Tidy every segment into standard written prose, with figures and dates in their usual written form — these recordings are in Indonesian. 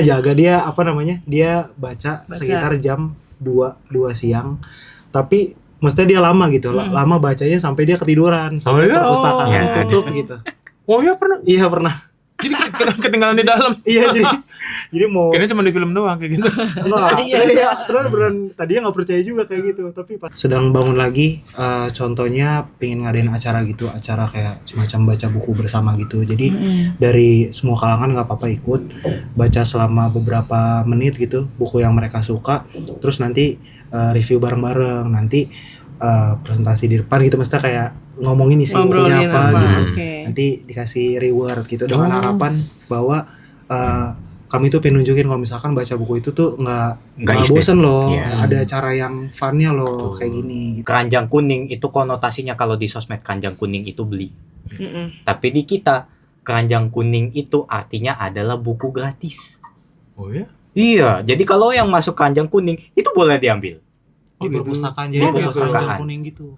jaga dia apa namanya? Dia baca sekitar jam 2 siang. Tapi mestinya dia lama gitu. Lama bacanya sampai dia ketiduran sampai perpustakaan tutup gitu. Oh iya pernah? Iya pernah. Jadi ketinggalan di dalam. Iya jadi mau. Kayaknya cuma di film doang kayak gitu. Iya. Terus beneran tadinya nggak percaya juga kayak gitu. Tapi pas sedang bangun lagi, contohnya pengen ngadain acara gitu, acara kayak semacam baca buku bersama gitu. Jadi dari semua kalangan nggak apa-apa ikut, baca selama beberapa menit gitu buku yang mereka suka. Terus nanti review bareng-bareng. Nanti presentasi di depan gitu, mesti kayak ngomongin isi bukunya apa gitu. Nanti dikasih reward gitu dengan harapan bahwa kami tuh pengen nunjukin kalau misalkan baca buku itu tuh nggak bosen loh, ada cara yang funnya loh. Kayak gini gitu. Keranjang kuning itu konotasinya kalau di sosmed keranjang kuning itu beli. Tapi di kita keranjang kuning itu artinya adalah buku gratis. Oh ya? Iya, jadi kalau yang masuk keranjang kuning itu boleh diambil. Di perpustakaan, jadi kayak keranjang kuning gitu.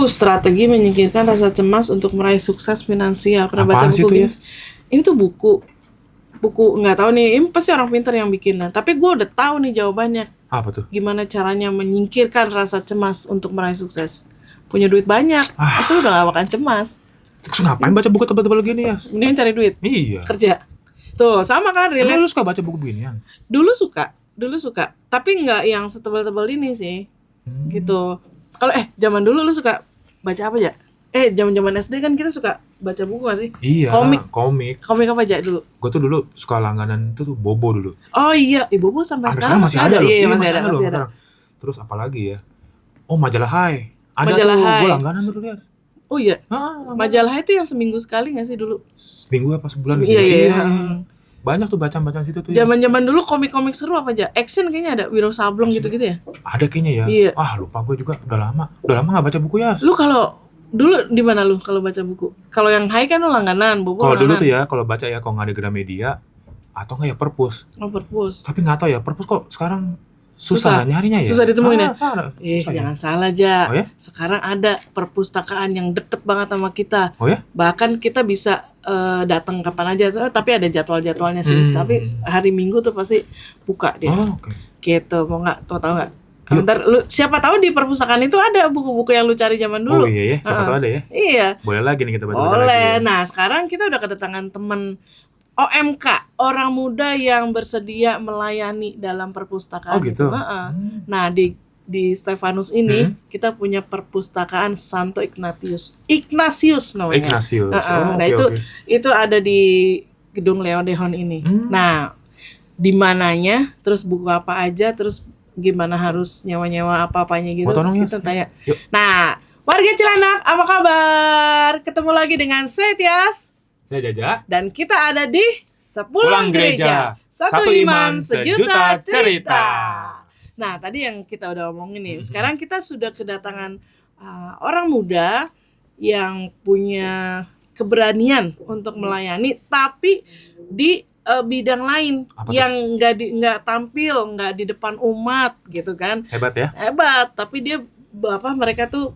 Strategi menyingkirkan rasa cemas untuk meraih sukses finansial. Pernah baca Apaan sih buku itu, ini? Yes? Ini tuh buku nggak tahu nih. Ini pasti orang pintar yang bikin. Tapi gue udah tahu nih jawabannya. Apa tuh? Gimana caranya menyingkirkan rasa cemas untuk meraih sukses? Punya duit banyak, asal udah gak akan cemas. Terus ngapain baca buku tebal-tebal gini, Yas? Mending cari duit. Iya. Kerja. Tuh, sama kan, relate. Lu suka baca buku beginian? Dulu suka. Tapi nggak yang setebal-tebal ini sih. Gitu. Kalau zaman dulu lu suka baca apa aja? Zaman SD kan kita suka baca buku gak sih? Iya, komik apa aja dulu? Gue tuh dulu suka langganan tuh Bobo dulu. Oh iya, Bobo sampai sekarang masih ada loh. Iya, masih ada loh. Ada. Terus apa lagi ya? Oh, majalah Hai. Ada majalah tuh, Hai. gue langganan dulu, Yas. Oh iya. Majalah Hai itu yang seminggu sekali gak sih dulu? Seminggu apa sebulan gitu. Iya. Banyak tuh bacaan situ tuh. Zaman-zaman dulu komik-komik seru apa aja? Action kayaknya ada, Wiro Sableng gitu-gitu ya? Ada kayaknya ya. Iya. Lupa gue juga. Udah lama enggak baca buku, Yas. Lu kalau dulu di mana lu kalau baca buku? Kalau yang Hai kan lu langganan, Bobo. Kalau dulu tuh ya, kalau baca ya kalau nggak ada Gramedia atau nggak ya Perpus. Oh, Perpus. Tapi nggak tahu ya, Perpus kok sekarang susah nyarinya ya. Susah ditemuin ya? Susah jangan salah aja. Oh, ya? Sekarang ada perpustakaan yang deket banget sama kita. Oh ya? Bahkan kita bisa datang kapan aja, tapi ada jadwal-jadwalnya sih. Tapi hari Minggu tuh pasti buka dia. Gitu, mau tahu nggak? Ntar lu siapa tahu di perpustakaan itu ada buku-buku yang lu cari zaman dulu. Oh iya ya, siapa tahu ada ya. Iya. Boleh lagi nih kita baca lagi. Boleh. Nah, sekarang kita udah kedatangan teman OMK, orang muda yang bersedia melayani dalam perpustakaan. Oh gitu. Nah, di Stefanus ini kita punya perpustakaan Santo Ignatius namanya. Ignatius. Itu ada di Gedung Leodeon ini. Nah, di mananya, terus buku apa aja, terus gimana harus nyewa apa-apanya gitu. Kita tanya. Yuk. Nah, warga Cilandak, apa kabar? Ketemu lagi dengan saya Tias. Saya Jaja. Dan kita ada di Sepulang Gereja. Satu iman, sejuta cerita. Nah, tadi yang kita udah omongin nih. Sekarang kita sudah kedatangan orang muda yang punya keberanian untuk melayani, tapi di bidang lain yang nggak tampil, nggak di depan umat gitu kan. Hebat ya? Hebat, tapi dia mereka tuh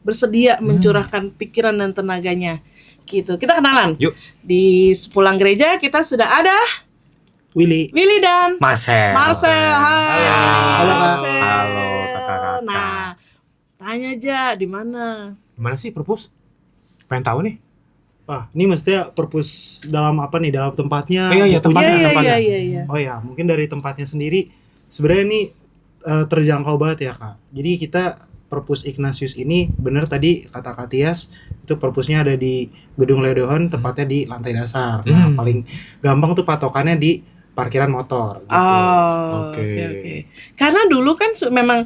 bersedia mencurahkan pikiran dan tenaganya gitu. Kita kenalan. Yuk. Di Sepulang Gereja kita sudah ada Willy dan Marcel. Hai. Halo. Marcel. Halo, kakak-kakak. Nah, tanya aja di mana? Gimana sih Perpus? Pengen tahu nih. Ini mestinya perpus dalam apa nih, dalam tempatnya? Iya, tempatnya. Iya. Oh ya, mungkin dari tempatnya sendiri sebenarnya ini terjangkau banget ya Kak. Jadi kita perpus Ignatius ini bener tadi kata Kak Tias, itu perpusnya ada di Gedung Leodeon, tepatnya di lantai dasar. Nah, paling gampang tuh patokannya di parkiran motor gitu. Oke. Karena dulu kan memang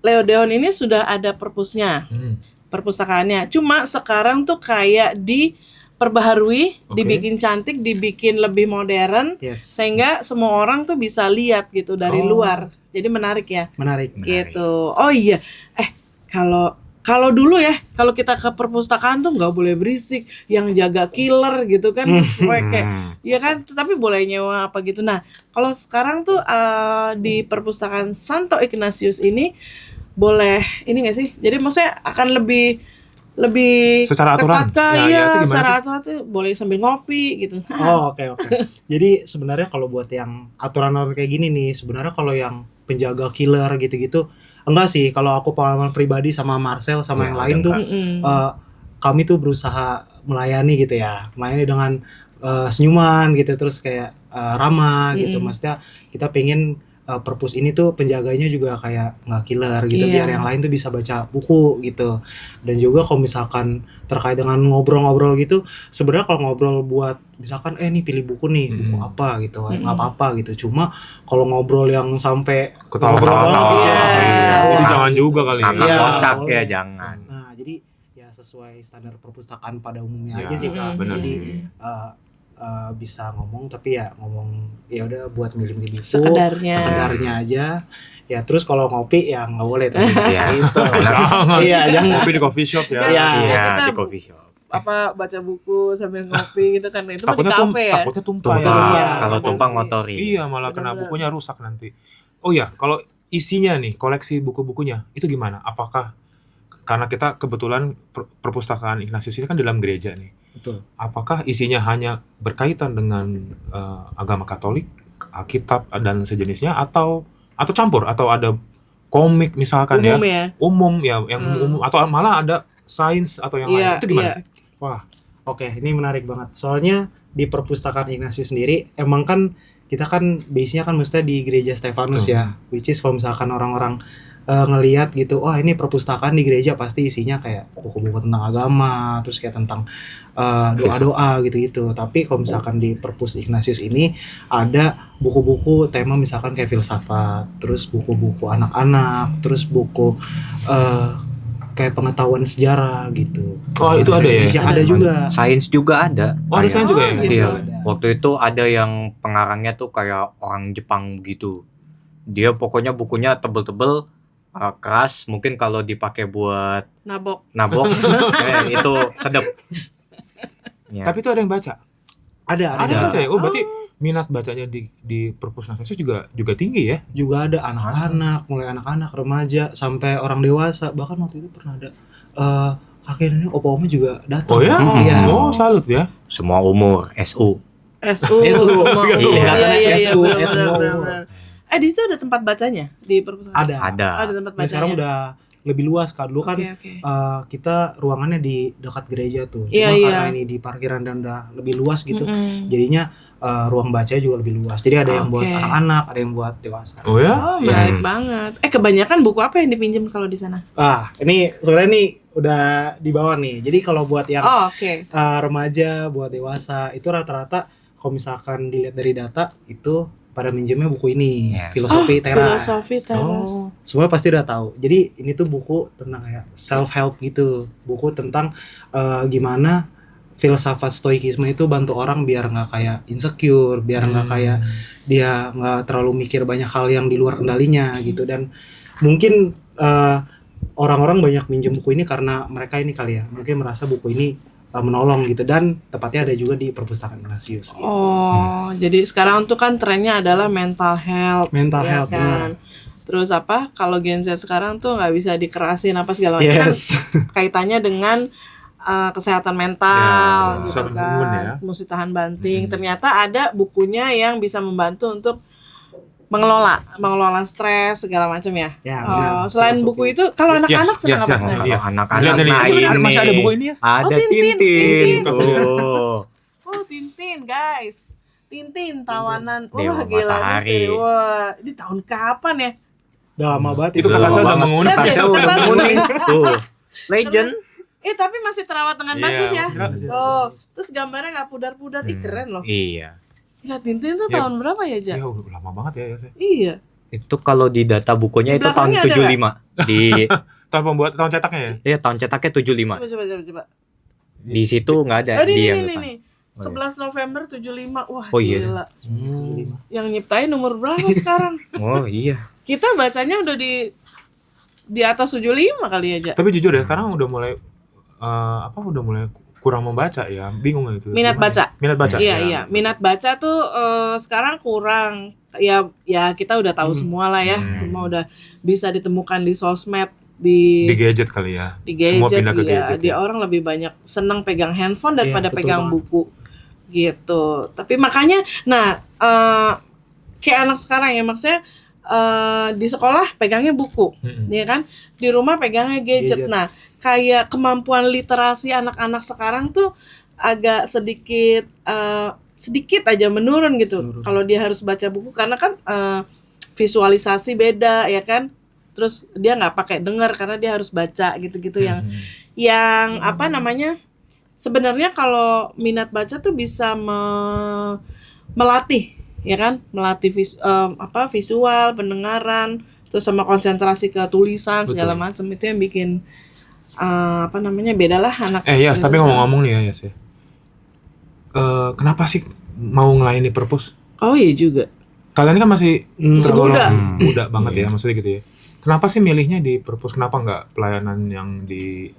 Leodeon ini sudah ada perpusnya. Perpustakaannya. Cuma sekarang tuh kayak diperbaharui, dibikin cantik, dibikin lebih modern, sehingga semua orang tuh bisa lihat gitu dari luar. Jadi menarik ya. Menarik. Gitu. Oh iya. Kalau kalau dulu ya, kalau kita ke perpustakaan tuh nggak boleh berisik, yang jaga killer gitu kan, kayak ya kan, tapi boleh nyewa apa gitu. Nah, kalau sekarang tuh di perpustakaan Santo Ignatius ini boleh ini nggak sih? Jadi maksudnya akan lebih Secara aturan? ketat kah? Ya, Iya, itu gimana secara sih? aturan tuh boleh sambil ngopi gitu. Oh, oke. Jadi sebenarnya kalau buat yang aturan-aturan kayak gini nih, sebenarnya kalau yang penjaga killer gitu-gitu enggak sih. Kalau aku pengalaman pribadi sama Marcel sama Ya, yang lain ada tuh enggak. kami tuh berusaha melayani gitu ya. Melayani dengan senyuman gitu, terus kayak ramah gitu. Maksudnya kita pengen perpus ini tuh penjaganya juga kayak nggak killer gitu, Iya. biar yang lain tuh bisa baca buku gitu. Dan juga kalau misalkan terkait dengan ngobrol-ngobrol gitu, sebenarnya kalau ngobrol buat misalkan nih pilih buku nih, buku apa gitu, nggak apa-apa gitu. Cuma kalau ngobrol yang sampai Ketawa-tawa. ngobrol banget, Iya. Itu Wah, jangan juga kali ya. Agak Iya, kocak ya, boleh. jangan. Nah, jadi ya sesuai standar perpustakaan pada umumnya Ya, aja sih Kak. bener Jadi sih. bisa ngomong, tapi ya ngomong ya udah buat milih-milih buku Sekedarnya. aja. Ya terus kalau ngopi ya nggak boleh tuh. Iya. Gitu. Jangan. Iya, jangan. Ngopi di coffee shop ya. Iya. Iya, kita di coffee shop. apa baca buku sambil ngopi gitu kan, itu mah di Takutnya kafe ya. takutnya tumpah ya. Tumpah, Iya. kalau tumpah Iya. ngotori. Iya, malah kena Benar-benar. bukunya rusak nanti. Oh ya, kalau isinya nih, koleksi buku-bukunya, itu gimana? Apakah karena kita kebetulan perpustakaan Ignatius ini kan di dalam gereja nih. Betul. Apakah isinya hanya berkaitan dengan agama Katolik, Alkitab dan sejenisnya, atau campur, atau ada komik misalkan Umum ya, ya. umum ya, yang umum, atau malah ada sains atau yang Iya, lain. Itu gimana iya. sih? Wah, oke, ini menarik banget. Soalnya di perpustakaan Ignatius sendiri emang kan kita kan base-nya kan mestinya di gereja Stefanus Betul. ya. Which is kalau misalkan orang-orang ngelihat gitu, wah ini perpustakaan di gereja pasti isinya kayak buku-buku tentang agama, terus kayak tentang doa-doa gitu-gitu. Tapi kalau misalkan di perpus Ignatius ini ada buku-buku tema misalkan kayak filsafat, terus buku-buku anak-anak, terus buku kayak pengetahuan sejarah gitu. Oh, itu ada ya? Indonesia ada juga. Sains juga ada. Oh, ada Kayak- sains juga ya? gitu. Iya. Ada. Waktu itu ada yang pengarangnya tuh kayak orang Jepang gitu. Dia pokoknya bukunya tebel-tebel, keras, mungkin kalau dipakai buat Nabok. nabok itu sedep. Ya. Tapi itu ada yang baca? Ada Ada yang baca ya? Oh, berarti minat bacanya di perpus Ignatius juga tinggi ya? juga ada anak-anak, mulai anak-anak, remaja sampai orang dewasa. Bahkan waktu itu pernah ada kakek nenek opa-oma juga datang. Oh ya? Iya. Oh, salut ya. Semua umur, SU. SU. SU. semua. Iya. Iya, SU, benar, semua benar, umur. benar. Di situ ada tempat bacanya di perpustakaan. Ada. Ada. Ada tempat Nah, bacanya. sekarang udah lebih luas kan. Dulu kan Oke. kita ruangannya di dekat gereja tuh. Iya, Cuma iya. karena ini di parkiran dan udah lebih luas gitu. Mm-mm. Jadinya ruang baca juga lebih luas. Jadi ada yang buat Oke. anak-anak, ada yang buat dewasa. Oh ya? Oh, menarik banget. Kebanyakan buku apa yang dipinjam kalau di sana? Ini sebenarnya nih udah di bawah nih. Jadi kalau buat yang Oh, oke. remaja, buat dewasa itu rata-rata kalau misalkan dilihat dari data itu pada minjemnya buku ini, Ya. Filosofi Teras. Filosofi teras. Oh. Semua pasti udah tahu. Jadi ini tuh buku tentang kayak self help gitu. Buku tentang gimana filsafat stoikisme itu bantu orang biar nggak kayak insecure, biar nggak kayak dia nggak terlalu mikir banyak hal yang di luar kendalinya gitu. Dan mungkin orang-orang banyak minjem buku ini karena mereka ini kali ya, mungkin merasa buku ini menolong gitu, dan tepatnya ada juga di perpustakaan Ignatius. Oh, jadi sekarang tuh kan trennya adalah mental health. Mental ya health, kan? Terus apa? Kalau Gen Z sekarang tuh nggak bisa dikerasin apa segala macam. Kan Yes. kaitannya dengan kesehatan mental, Ya, gitu self-improvement kan. ya. Mesti tahan banting. Ternyata ada bukunya yang bisa membantu untuk mengelola stres segala macam ya. Ya, benar. Selain Filosofi. buku itu, kalau anak-anak Yes, senang yes, apa? yes. Sayang? Kalau Iya. anak-anak Lihat nih, nah ini masih ada buku ini ya? ada Oh, Tintin. Tintin. Tintin. Tuh. Oh, Tintin, guys. Tintin, tawanan. Dewa Wah, gila Matahari. sih. Wah, ini tahun kapan ya? Udah lama banget Itu itu. kakak saya udah banget. mengunik. Lihat deh, Kakak saya udah setan. menguning. Tuh. Legend. Tapi masih terawat dengan Iya, bagus ya. masih Oh, terus gambarnya nggak pudar-pudar. Ih, keren loh. Iya. Gila, Tintin tuh Iya. tahun berapa ya, Ja? Ya udah lama banget ya sih. Iya. Itu kalau di data bukunya Di itu tahun belakangnya ada 75. Di Tahun cetaknya ya? ya tahun cetaknya 75. Coba. Di situ nggak ada Oh, di ini yang nih, depan. nih. 11 November 75. Wah, Oh, iya. gila. Hmm. Yang nyiptain umur berapa sekarang? Oh iya. Kita bacanya udah di di atas 75 kali aja. Tapi jujur ya, sekarang udah mulai udah mulai kurang membaca ya, bingung gitu. Minat Gimana baca. ya? Minat baca. Iya, ya. iya. Minat baca tuh sekarang kurang. Ya kita udah tahu semua lah ya. Semua udah bisa ditemukan di sosmed, Di gadget kali ya. di gadget. Semua pindah ke Iya. gadget. Dia Ya. orang lebih banyak senang pegang handphone daripada Iya, betul pegang banget. buku gitu. Tapi makanya, nah kayak anak sekarang ya, maksudnya di sekolah pegangnya buku, ya kan? Di rumah pegangnya gadget. Gadget. Nah, kayak kemampuan literasi anak-anak sekarang tuh agak sedikit aja menurun gitu. Kalau dia harus baca buku karena kan visualisasi beda ya kan. Terus dia nggak pakai dengar karena dia harus baca gitu-gitu yang apa namanya? Sebenarnya kalau minat baca tuh bisa melatih ya kan? Melatih visual, pendengaran, terus sama konsentrasi ke tulisan segala macam itu yang bikin beda lah anak. Yas, tapi ngomong-ngomong nih ya Yas ya. Kenapa sih mau ngelayani Purpose? Oh iya juga. Kalian kan masih Semuda. muda banget ya, maksudnya gitu ya. Kenapa sih milihnya di Purpose? Kenapa nggak pelayanan yang di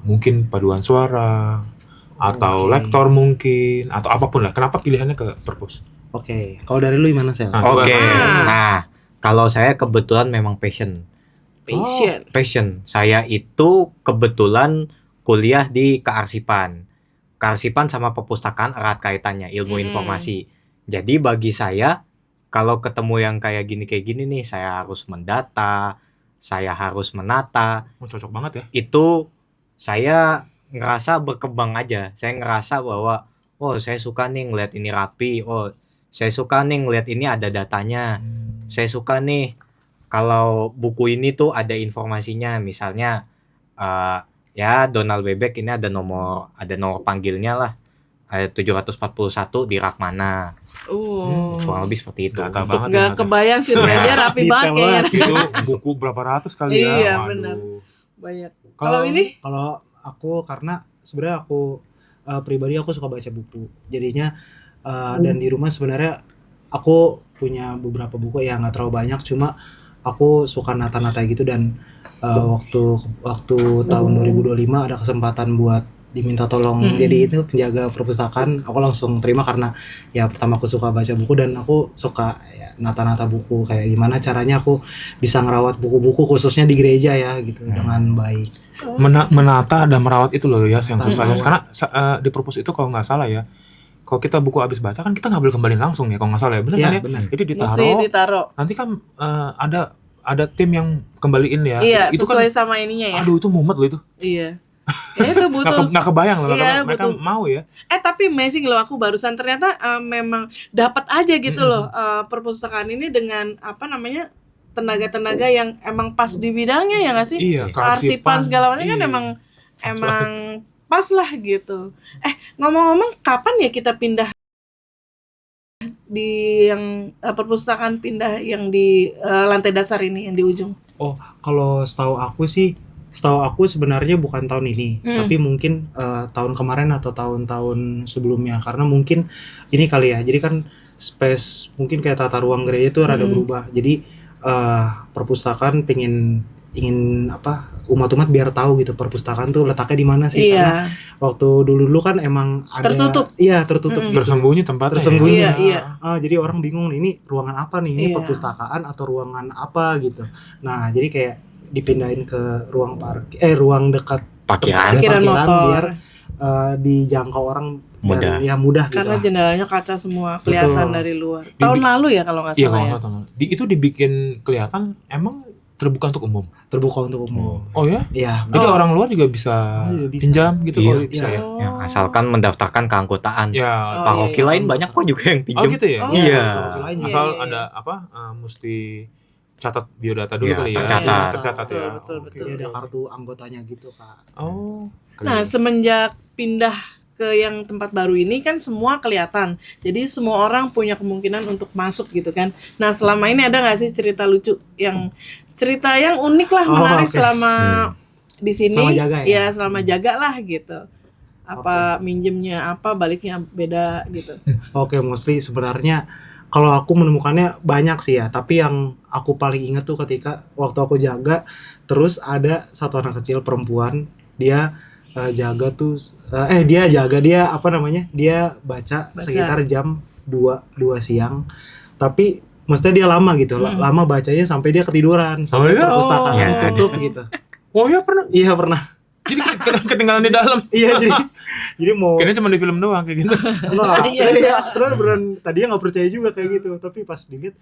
mungkin paduan suara atau lektor mungkin atau apapun lah? Kenapa pilihannya ke Purpose? Oke, kalau dari lu gimana Sel? Oke. Ah. Nah, kalau saya kebetulan memang passion. Passion. Saya itu kebetulan kuliah di kearsipan. Kearsipan sama perpustakaan erat kaitannya, ilmu informasi. Jadi bagi saya, kalau ketemu yang kayak gini nih, saya harus mendata, saya harus menata. Cocok banget ya. Itu saya ngerasa berkembang aja. Saya ngerasa bahwa, oh saya suka nih ngeliat ini rapi, oh saya suka nih ngeliat ini ada datanya. Saya suka nih kalau buku ini tuh ada informasinya, misalnya ya Donald Bebek ini ada nomor panggilnya lah, ada 741 di rak mana. Kurang lebih seperti itu. Data Untuk banget. Nggak kebayang sih, dia rapi Detail banget kayaknya. Itu buku berapa ratus kali ya. Iya, Waduh. benar. Banyak. Kalau ini? Kalau aku karena sebenarnya aku pribadi aku suka baca buku. Jadinya dan di rumah sebenarnya aku punya beberapa buku yang nggak terlalu banyak, cuma aku suka nata-nata gitu dan waktu tahun 2025 ada kesempatan buat diminta tolong jadi itu penjaga perpustakaan, aku langsung terima karena ya pertama aku suka baca buku dan aku suka ya, nata-nata buku kayak gimana caranya aku bisa ngerawat buku-buku khususnya di gereja ya gitu dengan baik. Menata dan merawat itu loh ya yang susah ya. Merawat. Karena di Purpose itu kalau nggak salah ya, kalau kita buku habis baca kan kita nggak boleh kembaliin langsung ya kalau nggak salah ya, benar Iya, kan ya? benar. Jadi Mesti ditaruh. nanti kan ada tim yang kembaliin ya. Iya, itu sesuai kan, sama ininya ya. aduh itu mumet loh itu. Iya. Ya itu butuh. Nggak kebayang loh Iya, mereka betul. mau ya. Tapi amazing loh, aku barusan ternyata memang dapat aja gitu loh perpustakaan ini dengan tenaga-tenaga yang emang pas di bidangnya ya nggak sih? Iya, Kearsipan segala macam kan Iya. emang pas lah gitu. Ngomong-ngomong, kapan ya kita pindah di yang perpustakaan pindah yang di lantai dasar ini yang di ujung? Oh, kalau setahu aku sebenarnya bukan tahun ini, tapi mungkin tahun kemarin atau tahun-tahun sebelumnya karena mungkin ini kali ya. Jadi kan space mungkin kayak tata ruang gereja itu rada berubah. Jadi perpustakaan ingin umat-umat biar tahu gitu perpustakaan tuh letaknya di mana sih, karena waktu dulu kan emang ada Tertutup. Iya, tertutup gitu. Tersembunyi tempatnya. Tersembunyi. ya. Iya. Jadi orang bingung nih, ini ruangan apa nih? Ini Iya. perpustakaan atau ruangan apa gitu. Nah, jadi kayak dipindahin ke ruang dekat Parkiran. Parkiran motor. biar dijangkau orang Mudah. dan ya mudah gitu. Karena lah. jendelanya kaca semua, kelihatan Betul. dari luar. Tahun lalu ya kalau nggak Iya salah kalau ya. nggak tahu. Itu dibikin kelihatan emang terbuka untuk umum. Terbuka untuk umum. Oh ya? Iya. Jadi orang luar juga bisa Bisa. pinjam gitu. Iya. Oh, bisa ya. Ya, asalkan mendaftarkan keanggotaan. Ya. Paroki iya. lain banyak kok juga yang Oh pinjam. gitu ya. Oh. Iya. Lain Iya, Asal iya, ada mesti catat biodata dulu Iya, kali ya. tercatat. Tercatat ya. Betul, Oke. betul. Jadi ada kartu anggotanya gitu, Kak. Oh. Nah, semenjak pindah ke yang tempat baru ini kan semua kelihatan. Jadi semua orang punya kemungkinan untuk masuk gitu kan. Nah, selama ini ada nggak sih cerita lucu yang unik lah, menarik oke. selama di sini? Selama jaga ya? Iya, selama jaga lah gitu. Apa minjemnya apa, baliknya beda gitu. Oke, mostly sebenarnya kalau aku menemukannya banyak sih ya, tapi yang aku paling ingat tuh ketika waktu aku jaga, terus ada satu anak kecil perempuan, dia jaga tuh, dia apa namanya, dia baca sekitar jam 2 siang, tapi maksudnya dia lama gitu, lama bacanya sampai dia ketiduran, sampai perpustakaan tutup gitu. Oh iya pernah? Iya pernah. Jadi ketinggalan di dalam. Iya jadi mau. Kayaknya cuma di film doang kayak gitu. Iya. Terus beneran tadinya nggak percaya juga kayak gitu, tapi pas dilihat,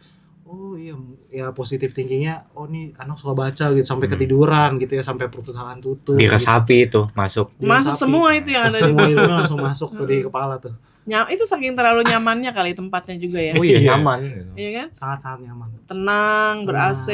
oh iya, ya positif thinkingnya, oh nih anak suka baca gitu sampai ketiduran gitu ya, sampai perpustakaan tutup. Diresapi itu masuk. Masuk semua itu yang ada di semua ilmu langsung masuk tuh di kepala tuh. Itu saking terlalu nyamannya kali tempatnya juga ya. Oh iya, nyaman. Iya kan? Sangat nyaman. Tenang, ber-AC.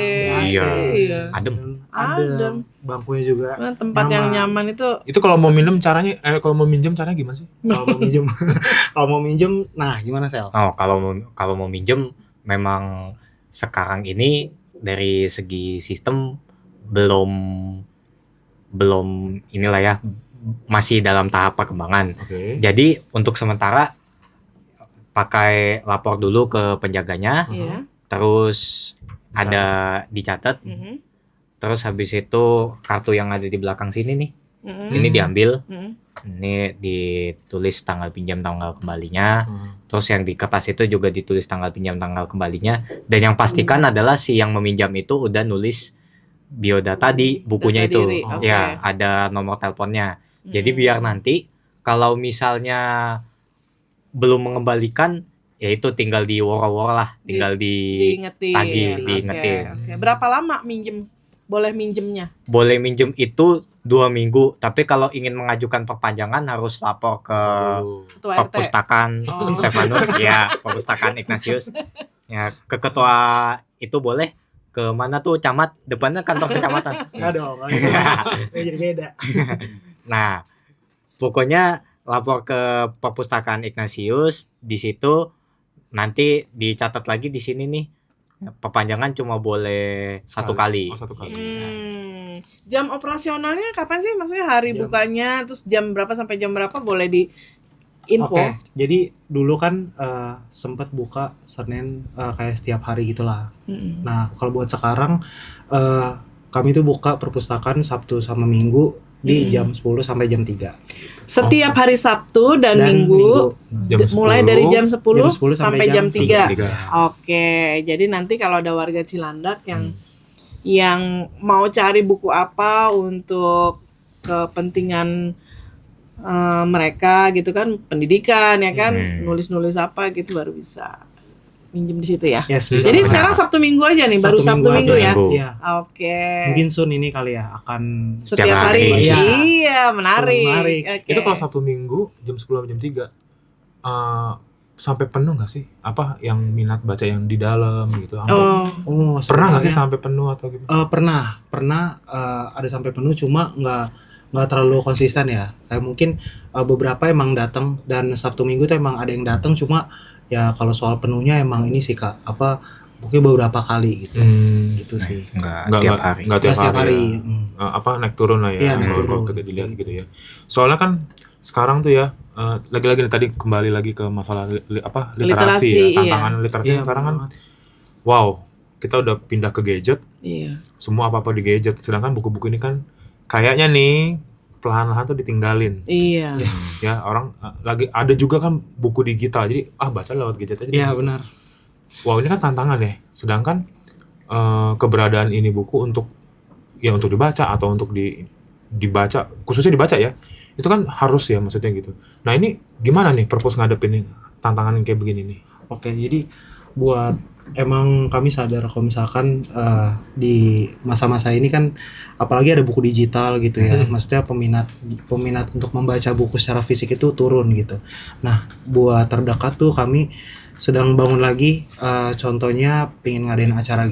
Iya. Adem. Adem. Bangkunya juga. Tempat yang nyaman itu. Itu kalau mau minum caranya, kalau mau minjem caranya gimana sih? Kalau mau minjem, nah gimana Sel? Oh, kalau mau minjem memang sekarang ini dari segi sistem belum inilah ya, masih dalam tahap perkembangan. Oke. Jadi untuk sementara pakai lapor dulu ke penjaganya, Iya. terus ada dicatat, terus habis itu kartu yang ada di belakang sini nih, ini diambil, ini ditulis tanggal pinjam tanggal kembalinya, terus yang di kertas itu juga ditulis tanggal pinjam tanggal kembalinya, dan yang pastikan adalah si yang meminjam itu udah nulis biodata di bukunya Data itu, diri, oke. ya ada nomor teleponnya. Jadi biar nanti kalau misalnya belum mengembalikan, ya itu tinggal di woro-woro lah, tinggal diingetin. diingetin. Oke. Berapa lama boleh minjemnya? Boleh minjem itu 2 minggu, tapi kalau ingin mengajukan perpanjangan harus lapor ke Ketua RT. perpustakaan Stefanus, ya perpustakaan Ignatius, ya ke ketua itu boleh. Ke mana tuh, camat, depannya kantor kecamatan. Enggak dong, jadi beda. Nah, pokoknya lapor ke perpustakaan Ignatius, di situ nanti dicatat lagi di sini nih. Perpanjangan cuma boleh satu kali. Oh, satu kali. Jam operasionalnya kapan sih? Maksudnya hari bukanya, terus jam berapa sampai jam berapa boleh di info? Oke, jadi dulu kan sempat buka Senin kayak setiap hari gitulah. Nah, kalau buat sekarang kami tuh buka perpustakaan Sabtu sama Minggu di jam 10 sampai jam 3. Setiap hari Sabtu dan Minggu, mulai dari jam 10 sampai jam 3. Oke, jadi nanti kalau ada warga Cilandak yang mau cari buku apa untuk kepentingan mereka gitu kan, pendidikan ya kan, nulis-nulis apa gitu baru bisa minjem di situ ya. Yes, jadi sekarang Sabtu Minggu aja nih, baru Sabtu Minggu ya. Iya. Oke. Mungkin Sun ini kali ya akan setiap hari. Iya, menarik. Menarik. Itu kalau Sabtu Minggu jam 10 sampai jam 3 sampai penuh nggak sih? Apa yang minat baca yang di dalam gitu? Pernah nggak sih sampai penuh atau gitu? Pernah ada sampai penuh, cuma nggak terlalu konsisten ya. Kayak mungkin beberapa emang datang, dan Sabtu Minggu tuh emang ada yang datang, cuma ya kalau soal penuhnya emang ini sih Kak, mungkin beberapa kali gitu. Gitu sih. Nggak tiap hari. Nggak tiap hari. Ya. Naik turun lah ya. Iya, kalau kita dilihat gitu ya. Soalnya kan sekarang tuh ya, lagi-lagi tadi kembali lagi ke masalah literasi ya, tantangan literasi sekarang kan. Wow, kita udah pindah ke gadget. Iya. Semua apa-apa di gadget. Sedangkan buku-buku ini kan kayaknya nih perlahan-lahan tuh ditinggalin. Iya. Ya, orang lagi ada juga kan buku digital. Jadi baca lewat gadget aja. Iya, benar. Wow, ini kan tantangan ya. Sedangkan keberadaan ini buku untuk dibaca atau untuk dibaca, khususnya dibaca ya. Itu kan harus ya maksudnya gitu. Nah, ini gimana nih purpose ngadepin tantangan yang kayak begini nih? Oke, jadi buat emang kami sadar kalau misalkan di masa-masa ini kan apalagi ada buku digital gitu ya, maksudnya peminat untuk membaca buku secara fisik itu turun gitu. Nah, buat terdekat tuh kami sedang bangun lagi, contohnya pengen ngadain acara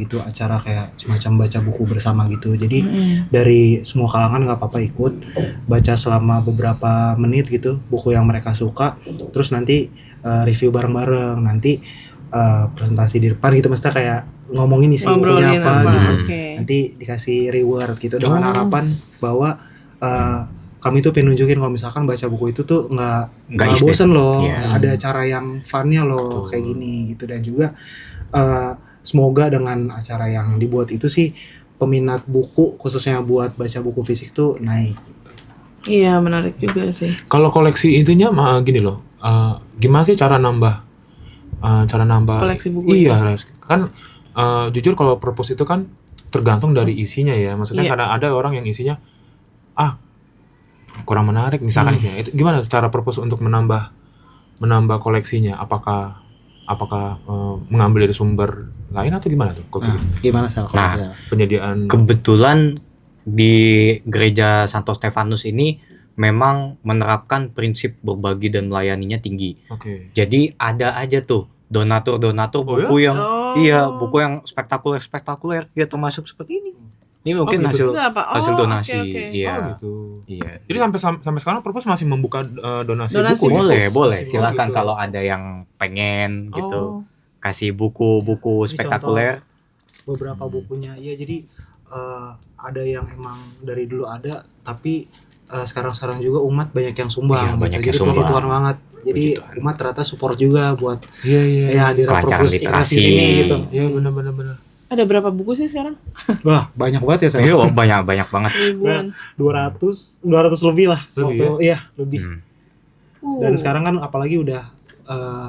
kayak semacam baca buku bersama gitu. Jadi dari semua kalangan nggak apa-apa ikut baca selama beberapa menit gitu buku yang mereka suka, terus nanti review bareng-bareng, nanti presentasi di depan gitu, mesti kayak ngomongin isi bukunya apa gitu. Nanti dikasih reward gitu, dengan harapan bahwa kami tuh pengen nunjukin kalau misalkan baca buku itu tuh nggak Nggak bosen loh, Iya. ada cara yang funnya loh, Betul. kayak gini gitu. Dan juga semoga dengan acara yang dibuat itu sih peminat buku khususnya buat baca buku fisik tuh naik. Iya, menarik juga sih. Kalau koleksi intinya gini loh, gimana sih cara nambah Koleksi buku Iya, Res. Kan jujur kalau purpose itu kan tergantung dari isinya ya. Maksudnya Iya. kadang ada orang yang isinya kurang menarik misalkan isinya. Itu gimana cara purpose untuk menambah koleksinya? Apakah mengambil dari sumber lain atau gimana tuh? Kok Gimana Sal? Kalau Nah. Sal? penyediaan Kebetulan di gereja Santo Stefanus ini memang menerapkan prinsip berbagi dan melayaninya tinggi. Oke. Jadi ada aja tuh donatur-donatur Oh, buku yang Oh. buku yang spektakuler ya, termasuk seperti ini. Ini mungkin gitu. hasil Itu apa? hasil Oh, donasi. oke. Iya. Oh gitu. Iya. Jadi sampai sekarang purpose masih membuka donasi Donasi buku. buku. ya? Boleh. Oh, Silakan gitu. kalau ada yang pengen gitu. Oh. Kasih buku-buku Ini spektakuler. Beberapa bukunya, iya, jadi ada yang emang dari dulu ada, tapi sekarang juga umat banyak yang sumbang. Iya, banyak gitu. yang Jadi sumbang. puji Tuhan banget. Jadi Puji Tuhan. umat ternyata support juga buat Iya. hadiran Kelancaran purpose literasi. ini gitu. Iya benar. Ada berapa buku sih sekarang? Wah, banyak banget ya saya. Iya, banyak banget. Ribuan. 200 lebih lah. Lebih Iya, lebih. Dan sekarang kan apalagi udah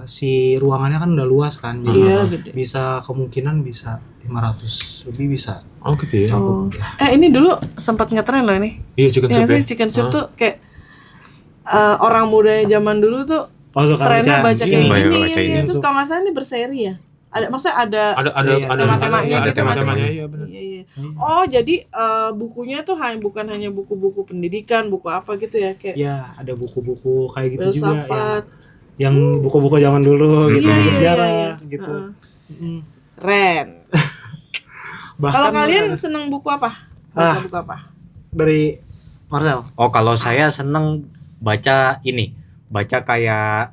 si ruangannya kan udah luas kan. Jadi Iya, gede. bisa kemungkinan bisa 500 lebih bisa. Oh gitu ya. Oh. Ya. Ini dulu sempat ngetren loh ini. Iya chicken Yang soup sih ya. chicken soup tuh kayak orang muda zaman dulu tuh Oh, suka trennya baca kayak Iya, gini. baca ini. Terus kalau nggak salah ini berseri ya. Ada, maksudnya ada Iya, tema-temanya ada gitu, tema-temanya Mas. iya benar. Iya. Oh, jadi bukunya tuh bukan hanya buku-buku pendidikan, buku apa gitu ya, kayak Ya, ada buku-buku kayak gitu juga filsafat. yang buku-buku zaman dulu gitu, Iya, buku iya, sejarah iya. gitu. Mm. Keren. Bahkan Kalau kalian seneng buku apa? Baca buku apa? dari Marcel. Oh, kalau saya seneng baca ini, baca kayak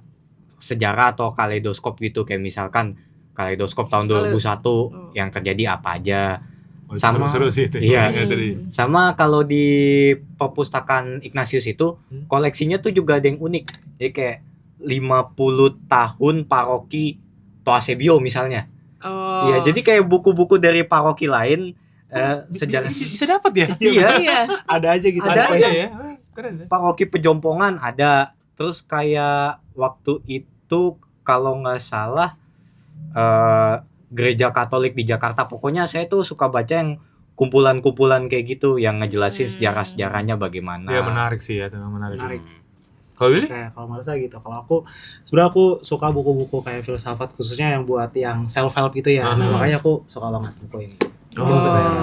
sejarah atau kaleidoskop gitu, kayak misalkan kaleidoskop tahun 2001 yang terjadi apa aja. Oh, Sama- seru sih itu. Iya. seru. Sama kalau di perpustakaan Ignatius itu koleksinya tuh juga ada yang unik. Jadi kayak 50 tahun paroki Toasebio misalnya. Oh. Iya, jadi kayak buku-buku dari paroki lain sejarah Bisa dapat ya? iya, Iya. Ada aja gitu. Ada aja ya. Keren ya. paroki Pejompongan ada. Terus kayak waktu itu kalau nggak salah gereja Katolik di Jakarta, pokoknya saya tuh suka baca yang kumpulan-kumpulan kayak gitu yang ngejelasin sejarah-sejarahnya bagaimana. Iya menarik sih ya, memang menarik. Menarik. Kalau Willy? Kayak kalau Marcel gitu. Kalau aku sebenarnya aku suka buku-buku kayak filsafat khususnya yang buat yang self help gitu ya. Nah, makanya aku suka banget buku ini. Oh,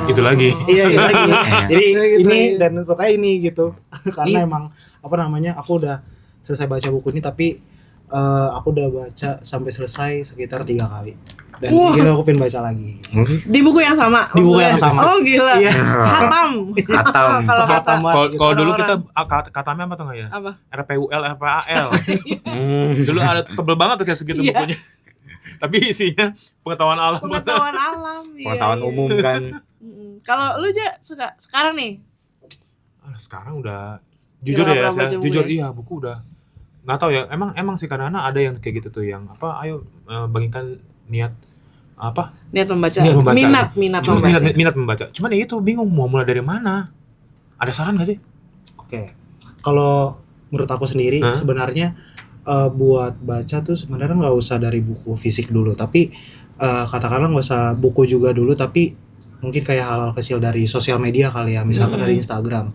itu lagi. Iya, itu lagi. Jadi Gitu, ini iya. dan suka ini gitu. Karena emang apa namanya? Aku udah selesai baca buku ini, tapi aku udah baca sampai selesai sekitar 3 kali. Dan Wah. gila aku pengen baca lagi. Di buku yang sama. Di buku maksudnya? yang sama. Oh, gila. Iya. Hatam. Hatam. Kalau kata Hatam banget gitu. Kalau dulu Orang-orang. kita katanya apa tuh nggak ya? apa? RPUL, RPAL. Hmm. Dulu ada tebel banget tuh kayak segitu Iya. bukunya. Tapi isinya pengetahuan alam. Pengetahuan alam. Iya, Pengetahuan iya. umum kan. Kalau lu aja suka sekarang nih. Sekarang udah jujur Udah ya, nggak saya baca buku jujur ya? iya buku udah nggak tahu ya. Emang sih kadang-kadang ada yang kayak gitu tuh yang apa? Ayo bagikan niat apa? Niat membaca. Niat membaca. Minat Cuma membaca. minat membaca. Cuman ya itu bingung mau mulai dari mana. Ada saran nggak sih? Oke. Kalau menurut aku sendiri Hah? sebenarnya buat baca tuh sebenarnya nggak usah dari buku fisik dulu, tapi katakanlah nggak usah buku juga dulu, tapi mungkin kayak hal-hal kecil dari sosial media kali ya, misalkan dari Instagram.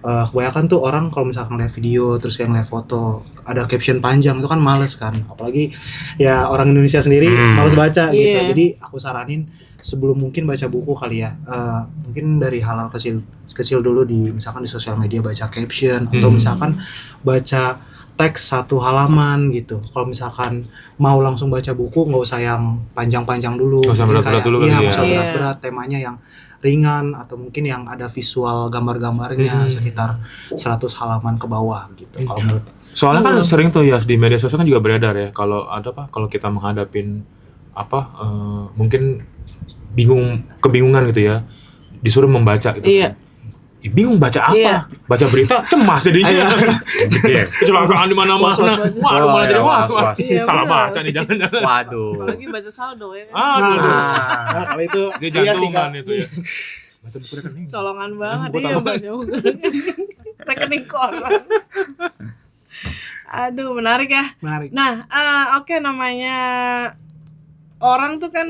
Kebanyakan tuh orang kalau misalkan lihat video terus kayak ngeliat foto ada caption panjang itu kan males kan, apalagi ya orang Indonesia sendiri males baca gitu. Iya. Jadi aku saranin sebelum mungkin baca buku kali ya, mungkin dari hal-hal kecil dulu di misalkan di sosial media baca caption atau misalkan baca teks 1 halaman gitu. Kalau misalkan mau langsung baca buku nggak usah yang panjang-panjang dulu. Nggak usah Mungkin berat-berat kayak- dulu iya, kali ya. nggak usah Iya. berat-berat, temanya yang ringan atau mungkin yang ada visual gambar-gambarnya sekitar 100 halaman ke bawah gitu. Kalau menurut Soalnya kan sering tuh ya di media sosial kan juga beredar ya kalau ada apa kalau kita menghadapin apa mungkin kebingungan gitu ya disuruh membaca gitu. Iya. Kan. bingung baca apa. Iya. Baca berita cemas jadinya. Iya. Kecelakaan di mana-mana. Waduh, malah jadi was-was. Iya, Salah benar. baca nih jangan-jangan. Waduh. Apalagi baca saldo ya kan. Aduh. Nah, kalau itu Dia iya sih, jantungan Kak. itu ya. Baca buku rekening. Colongan banget Gua iya tahu. baca buku rekening koran. Aduh, menarik ya. Menarik. Nah, oke, namanya orang tuh kan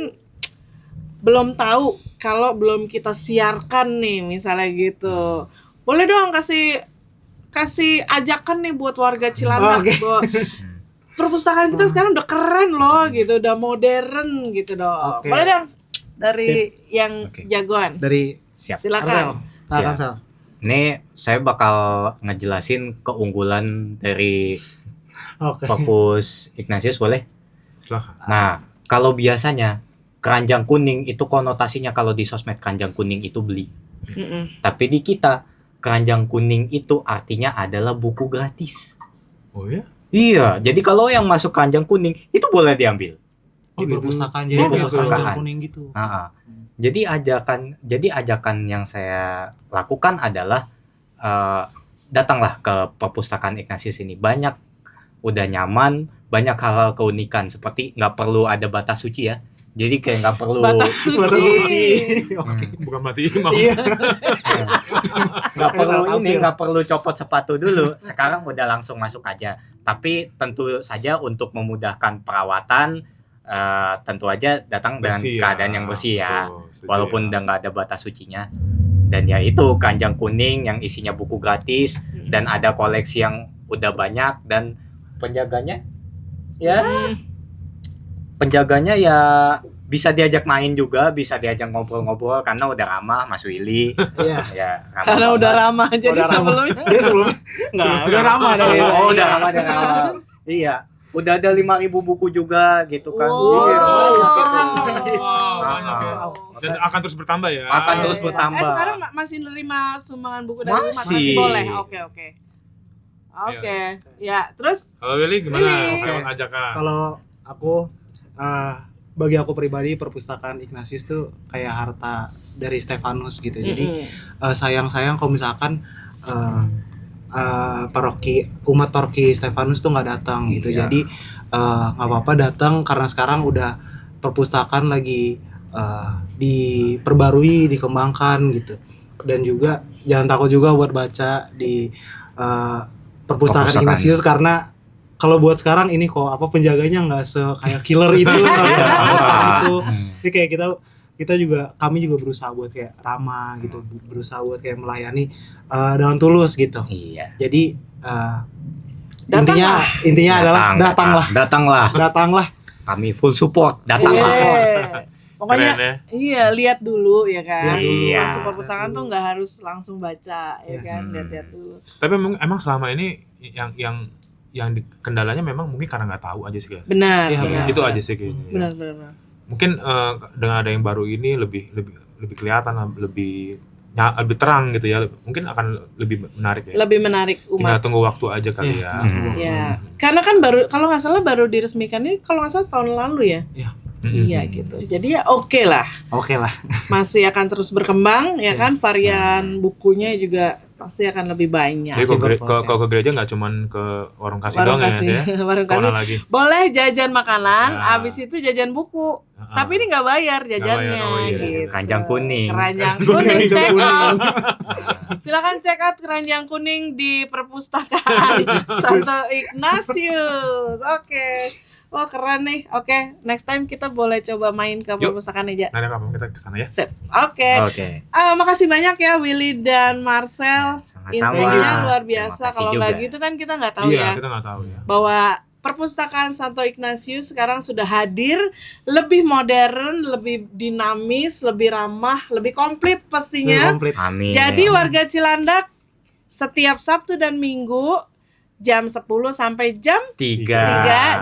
belum tahu kalau belum kita siarkan nih misalnya gitu. Boleh dong kasih ajakan nih buat warga Cilandak Oke. bahwa perpustakaan kita sekarang udah keren loh gitu, udah modern gitu dong. Oke. Boleh dong dari yang Oke. jagoan. Dari Siap. Silakan. Silakan, Siap. Sal. Ini saya bakal ngejelasin keunggulan dari Oke. Perpus Ignatius, boleh? Silakan. Nah, kalau biasanya keranjang kuning itu konotasinya kalau di sosmed keranjang kuning itu beli. Mm-mm. Tapi di kita keranjang kuning itu artinya adalah buku gratis. Oh ya? Iya, jadi kalau yang masuk keranjang kuning itu boleh diambil. Di gitu. perpustakaan Di jadi kayak perpustakaan. keranjang kuning gitu. Jadi ajakan yang saya lakukan adalah datanglah ke perpustakaan Ignatius ini. Banyak udah nyaman, banyak hal-hal keunikan seperti nggak perlu ada batas suci ya. Jadi kayak nggak perlu Batas suci. Batas suci. Bukan mati imam. Iya. nggak perlu Salah ini tafsir. nggak perlu copot sepatu dulu. Sekarang udah langsung masuk aja. Tapi tentu saja untuk memudahkan perawatan tentu aja datang dengan Bersih ya. keadaan yang bersih ya. Betul, setuju Walaupun ya. udah nggak ada batas sucinya. Dan ya itu keranjang kuning yang isinya buku gratis dan ada koleksi yang udah banyak dan penjaganya ya bisa diajak main juga, bisa diajak ngobrol-ngobrol karena udah ramah Mas Willy. Iya. Ya, ramah Karena udah banget. ramah jadi Udah ramah. sebelumnya. Dia sebelumnya enggak, udah ramah dari Oh, udah ramah dari awal. Iya, udah ada 5.000 buku juga gitu kan. Wow. Iya. Wow, banyak ya. Ah. Dan akan terus bertambah ya. Akan terus Iya. bertambah. Sekarang masih nerima sumbangan buku dari umat? Masih Masih. boleh. Oke. Ya, terus Kalau Willy gimana? Willy. Lewat ajakan. Kalau aku bagi aku pribadi perpustakaan Ignatius tuh kayak harta dari Stefanus gitu. Jadi sayang-sayang kalau misalkan umat paroki Stefanus tuh nggak datang gitu. Iya. Jadi nggak apa-apa datang karena sekarang udah perpustakaan lagi diperbarui, dikembangkan gitu. Dan juga jangan takut juga buat baca di perpustakaan Ignatius karena kalau buat sekarang ini kok penjaganya nggak kayak killer itu nggak usah takut itu. Jadi kayak kita juga kami juga berusaha buat kayak ramah gitu, berusaha buat kayak melayani dengan tulus gitu. Iya. Jadi Datanglah. intinya adalah datanglah. Kami full support. Datanglah. Iya. Pokoknya Keren ya. iya, lihat dulu ya kan. Lihat dulu. Iya. Masuk perpustakaan tuh nggak harus langsung baca ya Yes. kan, lihat-lihat dulu. Tapi emang selama ini yang kendalanya memang mungkin karena nggak tahu aja sih guys. Benar. Iya, benar. Itu aja sih kayaknya. Benar, benar. Mungkin dengan ada yang baru ini lebih kelihatan, lebih terang gitu ya. Mungkin akan lebih menarik ya. Lebih menarik Tinggal umat. tunggu waktu aja kali ya. Ya, karena kan baru, kalau nggak salah baru diresmikan ini kalau nggak salah tahun lalu ya. Iya gitu. Jadi ya oke lah. Oke lah. Masih akan terus berkembang ya kan, varian bukunya juga pasti akan lebih banyak. Jadi Masih kalau ke gereja nggak cuman ke warung kasih Warung doang kasih, ya, Mas, ya. warung Kemana kasih. lagi? Boleh jajan makanan, Ya. abis itu jajan buku. Heeh. Tapi ini nggak bayar jajannya Nggak bayar, oh iya. gitu. Keranjang kuning. Keranjang Keranjang kuning, check kuning. out. Silakan check out keranjang kuning di perpustakaan Santo Ignatius. Oke. Wah keren nih. Oke, next time kita boleh coba main ke Yuk. perpustakaan aja. Nah, kapan kita kesana ya? Sip. Oke. Oke. Makasih banyak ya Willy dan Marcel. Sama-sama. Infonya luar Terima biasa. kasih Kalau juga. nggak gitu kan kita nggak tahu Iya, ya kita nggak tahu ya. bahwa perpustakaan Santo Ignatius sekarang sudah hadir, lebih modern, lebih dinamis, lebih ramah, lebih komplit pastinya. Komplit. Amin. Jadi warga Cilandak setiap Sabtu dan Minggu jam 10 sampai jam 3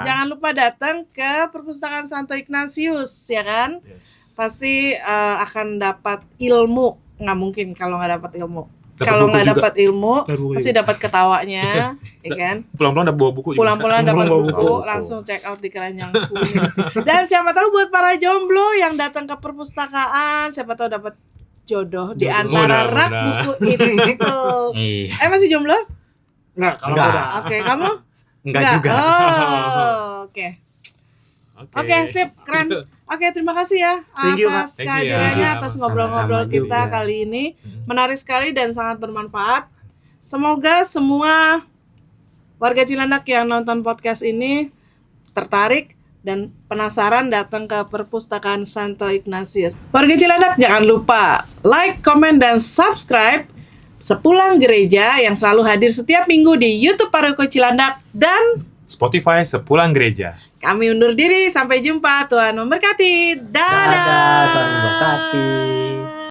jangan lupa datang ke perpustakaan Santo Ignatius ya kan. Yes. Pasti akan dapat ilmu. Nggak mungkin kalau nggak dapat ilmu. Dapat Kalau buku nggak juga. dapat ilmu Dapat buku pasti juga. dapat ketawanya ya kan. Pulang-pulang udah bawa buku juga. Pulang-pulang bisa. dapat Bawa buku, buku. langsung check out di keranjang kuning. Dan siapa tahu buat para jomblo yang datang ke perpustakaan, siapa tahu dapat jodoh di Jodoh. antara rak Mudah-mudahan. buku itu. Iya. Masih jomblo? Enggak, kalau Enggak. udah. Oke, kamu? Enggak juga. Oh, oke. Oke, sip, keren. Oke, terima kasih ya Thank you, Kak. atas Thank you ya. kehadirannya, atas Sama-sama ngobrol-ngobrol kita juga. kali ini. Menarik sekali dan sangat bermanfaat. Semoga semua warga Cilandak yang nonton podcast ini tertarik dan penasaran datang ke Perpustakaan Santo Ignatius. Warga Cilandak jangan lupa like, komen, dan subscribe Sepulang Gereja yang selalu hadir setiap minggu di YouTube Paroki Cilandak. Dan Spotify Sepulang Gereja. kami undur diri, sampai jumpa. Tuhan memberkati. Dadah. Dadah, Tuhan memberkati.